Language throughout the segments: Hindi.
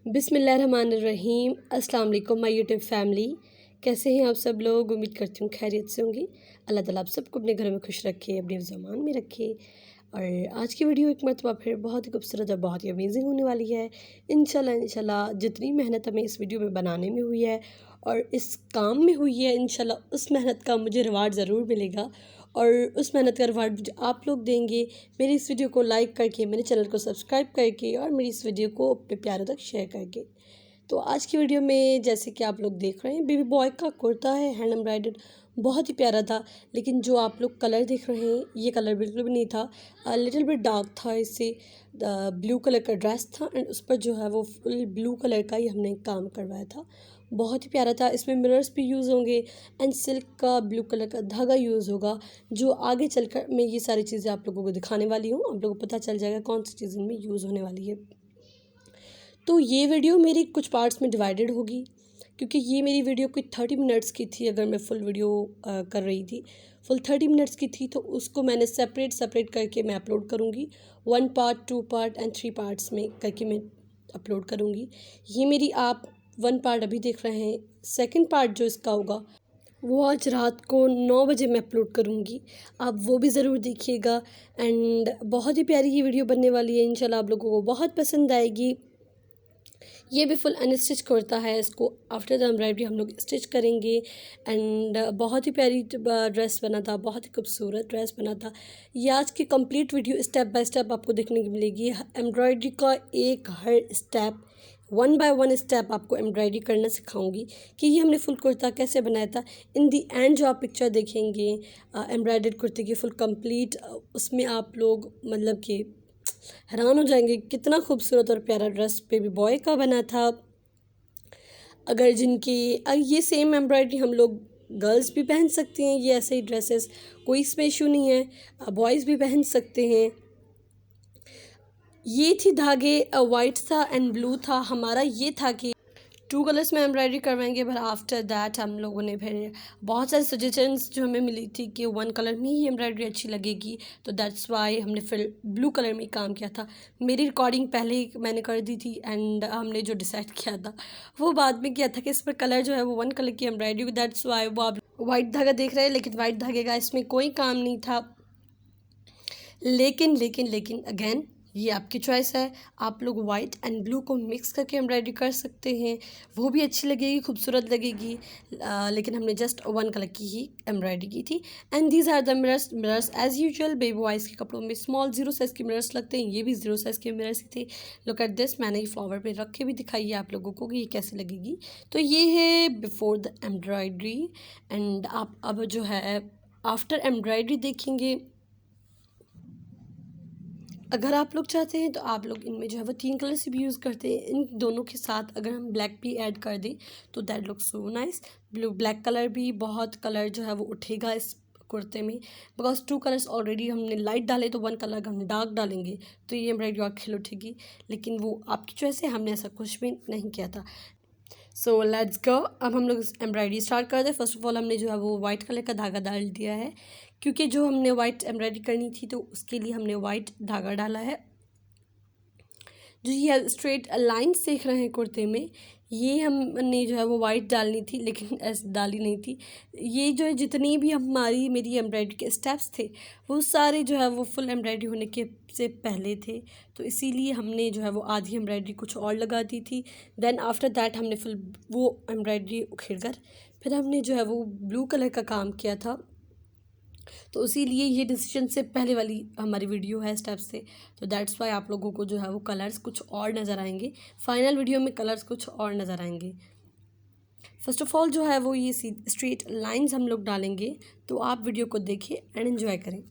बिस्मिल्लाहिर्रहमानिर्रहीम। अस्सलाम वालेकुम माय यूट्यूब फैमिली। कैसे हैं आप सब लोग? उम्मीद करती हूँ खैरियत से होंगी। अल्लाह ताला आप सबको अपने घरों में खुश रखे, अपने ज़मान में रखे। और आज की वीडियो एक मरतबा फिर बहुत ही खूबसूरत और बहुत ही अमेजिंग होने वाली है। इंशाल्लाह जितनी मेहनत हमें इस वीडियो में बनाने में हुई है और इस काम में हुई है, इंशाल्लाह उस मेहनत का मुझे रिवार्ड ज़रूर मिलेगा। और उस मेहनत का रिवार्ड मुझे आप लोग देंगे मेरी इस वीडियो को लाइक करके, मेरे चैनल को सब्सक्राइब करके और मेरी इस वीडियो को अपने प्यारों तक शेयर करके। तो आज की वीडियो में जैसे कि आप लोग देख रहे हैं, बेबी बॉय का कुर्ता है हैंड एम्ब्रॉयडर्ड, बहुत ही प्यारा था। लेकिन जो आप लोग कलर देख रहे हैं, ये कलर बिल्कुल भी नहीं था, लिटिल बिट डार्क था। इससे ब्लू कलर का ड्रेस था एंड उस पर जो है वो फुल ब्लू कलर का ही हमने काम करवाया था। बहुत ही प्यारा था। इसमें मिरर्स भी यूज़ होंगे एंड सिल्क का ब्लू कलर का धागा यूज़ होगा, जो आगे चलकर मैं ये सारी चीज़ें आप लोगों को दिखाने वाली हूँ। आप लोगों को पता चल जाएगा कौन सी चीज़ इनमें यूज़ होने वाली है। तो ये वीडियो मेरी कुछ पार्ट्स में डिवाइडेड होगी, क्योंकि ये मेरी वीडियो कोई 30 मिनट्स की थी। अगर मैं फुल वीडियो कर रही थी, फुल 30 मिनट्स की थी, तो उसको मैंने सेपरेट करके मैं अपलोड करूँगी। 1 पार्ट, 2 पार्ट एंड 3 पार्ट्स में करके मैं अपलोड करूँगी। ये मेरी आप 1 पार्ट अभी देख रहे हैं। सेकंड पार्ट जो इसका होगा वो आज रात को 9 बजे मैं अपलोड करूँगी। आप वो भी ज़रूर देखिएगा। एंड बहुत ही प्यारी ये वीडियो बनने वाली है। इंशाल्लाह आप लोगों को बहुत पसंद आएगी। ये भी फुल अनस्टिच कुर्ता है। इसको आफ्टर द एम्ब्रॉयडरी हम लोग स्टिच करेंगे। एंड बहुत ही प्यारी ड्रेस बना था, बहुत ही खूबसूरत ड्रेस बना था। ये आज की complete video step by step आपको देखने की मिलेगी। एम्ब्रॉयडरी का एक हर स्टेप, 1 बाय 1 स्टेप आपको एम्ब्रॉयडरी करना सिखाऊंगी कि ये हमने फुल कुर्ता कैसे बनाया था। इन दी एंड जो आप पिक्चर देखेंगे एम्ब्रॉयडर्ड कुर्ते की फुल कंप्लीट, उसमें आप लोग मतलब कि हैरान हो जाएंगे कितना खूबसूरत और प्यारा ड्रेस बेबी बॉय का बना था। अगर जिनकी ये सेम एम्ब्रॉयडरी हम लोग गर्ल्स भी पहन सकते हैं, ये ऐसे ही ड्रेसेस, कोई इसमें इशू नहीं है, बॉयज़ भी पहन सकते हैं। ये थी धागे, वाइट था एंड ब्लू था। हमारा ये था कि 2 कलर्स में एम्ब्रॉयडरी करवाएंगे, पर आफ्टर दैट हम लोगों ने फिर बहुत सारे सजेशंस जो हमें मिली थी कि 1 कलर में ही एम्ब्रॉयडरी अच्छी लगेगी, तो दैट्स वाई हमने फिर ब्लू कलर में काम किया था। मेरी रिकॉर्डिंग पहले ही मैंने कर दी थी एंड हमने जो डिसाइड किया था वो बाद में किया था कि इस पर कलर जो है वो 1 कलर की एम्ब्रॉयडरी, दैट्स वाई वो आप वाइट धागा देख रहे हैं। लेकिन वाइट धागे का इसमें कोई काम नहीं था। लेकिन अगेन ये आपकी चॉइस है। आप लोग वाइट एंड ब्लू को मिक्स करके एम्ब्रॉयडरी कर सकते हैं, वो भी अच्छी लगेगी, खूबसूरत लगेगी। लेकिन हमने जस्ट 1 कलर की ही एम्ब्रॉयडरी की थी। And these are the mirrors as usual. Baby boys के कपड़ों में स्मॉल 0 साइज़ के मिरर्स लगते हैं, ये भी 0 साइज़ के मिरर्स ही थे। लुक एट दिस, मैंने ये फ्लावर पे रख के भी दिखाई है आप लोगों को कि ये कैसे लगेगी। तो ये है बिफोर द एम्ब्रॉयडरी। एंड आप अब जो है आफ्टर एम्ब्रॉयडरी देखेंगे। अगर आप लोग चाहते हैं तो आप लोग इनमें जो है वो 3 कलर्स भी यूज़ करते हैं। इन दोनों के साथ अगर हम ब्लैक भी ऐड कर दें तो that look so nice. Black colour भी बहुत कलर जो है वो उठेगा इस कुर्ते में, बिकॉज 2 कलर्स ऑलरेडी हमने लाइट डाले, तो 1 कलर हम डार्क डालेंगे तो ये एम्ब्रॉयडरी और खिल उठेगी। लेकिन वो आपकी चॉइस है, हमने ऐसा कुछ भी नहीं किया था। So let's go. अब हम लोग एम्ब्रॉयडरी स्टार्ट कर दें। फर्स्ट ऑफ ऑल हमने जो है वो वाइट कलर का धागा डाल दिया है, क्योंकि जो हमने वाइट एम्ब्रॉयडरी करनी थी तो उसके लिए हमने वाइट धागा डाला है। जो ये स्ट्रेट लाइन्स देख रहे हैं कुर्ते में, ये हमने जो है वो वाइट डालनी थी, लेकिन ऐसे डाली नहीं थी। ये जो है जितनी भी हमारी मेरी एम्ब्रॉयडरी के स्टेप्स थे वो सारे जो है वो फुल एम्ब्रॉयडरी होने के से पहले थे, तो इसीलिए हमने जो है वो आधी एम्ब्रॉयडरी कुछ और लगा दी थी। देन आफ्टर दैट हमने फुल वो एम्ब्रॉयडरी उखेड़ कर फिर हमने जो है वो ब्लू कलर का काम किया था। तो इसीलिए ये डिसीजन से पहले वाली हमारी वीडियो है स्टेप से, तो दैट्स वाई आप लोगों को जो है वो कलर्स कुछ और नज़र आएंगे। फाइनल वीडियो में कलर्स कुछ और नज़र आएंगे। फर्स्ट ऑफ ऑल जो है वो ये स्ट्रेट लाइंस हम लोग डालेंगे, तो आप वीडियो को देखिए एंड एंजॉय करें।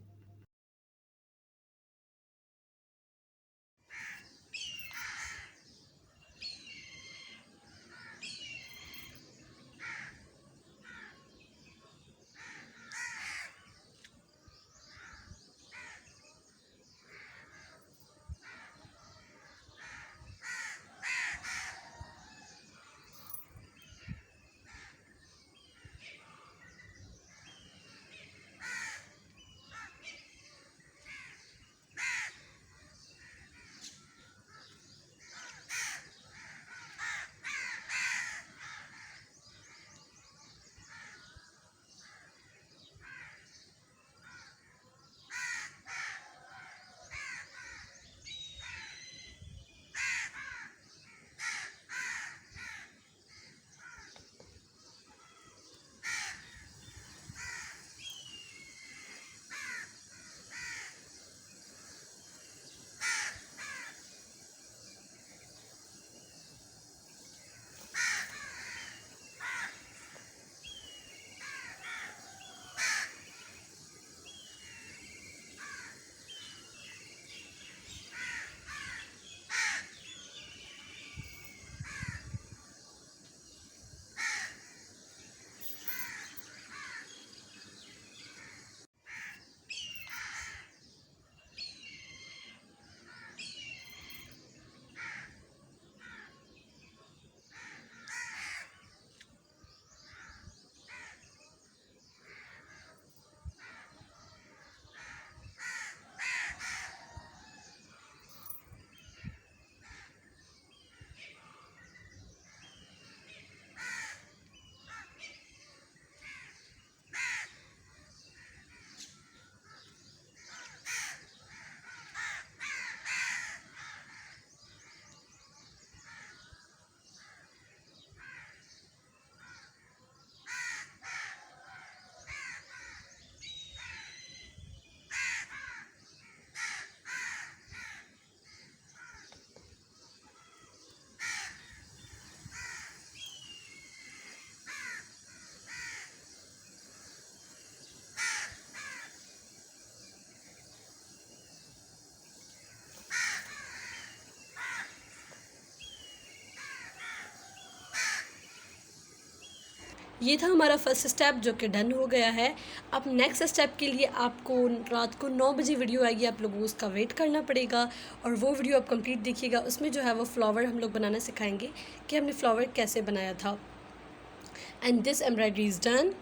ये था हमारा फर्स्ट स्टेप जो कि डन हो गया है। अब नेक्स्ट स्टेप के लिए आपको रात को 9 बजे वीडियो आएगी, आप लोगों को उसका वेट करना पड़ेगा और वो वीडियो आप कंप्लीट देखिएगा। उसमें जो है वो फ्लावर हम लोग बनाना सिखाएंगे कि हमने फ्लावर कैसे बनाया था। And this embroidery is done.